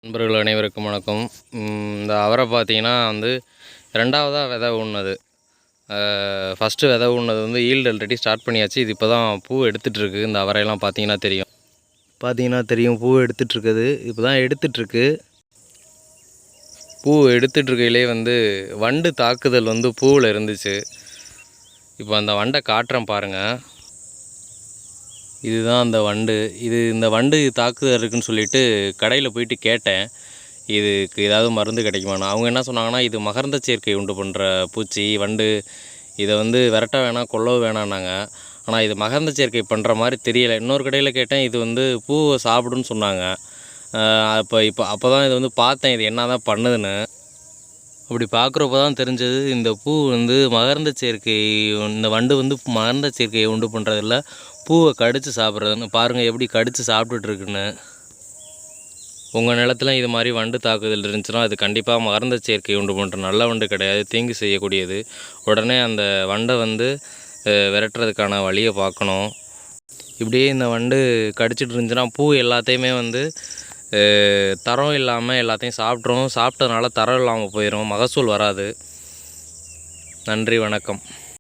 நண்பர்கள் அனைவருக்கும் வணக்கம். இந்த அவரை பார்த்தீங்கன்னா ரெண்டாவதாக விதை ஊன்னது. ஃபஸ்ட்டு விதை ஊன்னது ஈல்டு ஆல்ரெடி ஸ்டார்ட் பண்ணியாச்சு. இது இப்போ தான் பூ எடுத்துகிட்ருக்கு. இந்த அவரையெல்லாம் பார்த்தீங்கன்னா தெரியும் பூ எடுத்துகிட்ருக்குது. இப்போ தான் எடுத்துகிட்ருக்கு. பூ எடுத்துகிட்ருக்கையிலே வண்டு தாக்குதல் பூவில் இருந்துச்சு. இப்போ அந்த வண்டை காட்டுறேன் பாருங்கள். இதுதான் அந்த வண்டு. இந்த வண்டு தாக்குதல் இருக்குதுன்னு சொல்லிவிட்டு கடையில் போயிட்டு கேட்டேன், இதுக்கு ஏதாவது மருந்து கிடைக்குமான்னு. அவங்க என்ன சொன்னாங்கன்னா, இது மகரந்த சேர்க்கை உண்டு பண்ணுற பூச்சி வண்டு, இதை விரட்ட வேணாம் கொல்லவும் வேணான்னாங்க. ஆனால் இது மகரந்த சேர்க்கை பண்ணுற மாதிரி தெரியலை. இன்னொரு கடையில் கேட்டேன், இது பூவை சாப்பிடுன்னு சொன்னாங்க. அப்போ தான் இது பார்த்தேன், இது என்ன தான் பண்ணுதுன்னு. அப்படி பார்க்குறப்ப தான் தெரிஞ்சது, இந்த பூ மகரந்த சேர்க்கை, இந்த வண்டு மகரந்த சேர்க்கையை உண்டு பண்ணுறதில்ல, பூவை கடித்து சாப்பிட்றதுன்னு. பாருங்கள் எப்படி கடித்து சாப்பிட்டுட்ருக்குன்னு. உங்கள் நிலத்தில் இது மாதிரி வண்டு தாக்குதல் இருந்துச்சுன்னா அது கண்டிப்பாக மகரந்த சேர்க்கை உண்டு பண்ணுற நல்ல வண்டு கிடையாது, தீங்கு செய்யக்கூடியது. உடனே அந்த வண்டை விரட்டுறதுக்கான வழியை பார்க்கணும். இப்படியே இந்த வண்டு கடிச்சிட்டு இருந்துச்சுன்னா பூ எல்லாத்தையுமே தரம் இல்லாமல் எல்லாத்தையும் சாப்பிட்றோம். சாப்பிட்டதுனால தரம் இல்லாமல் போயிடும், மகசூல் வராது. நன்றி, வணக்கம்.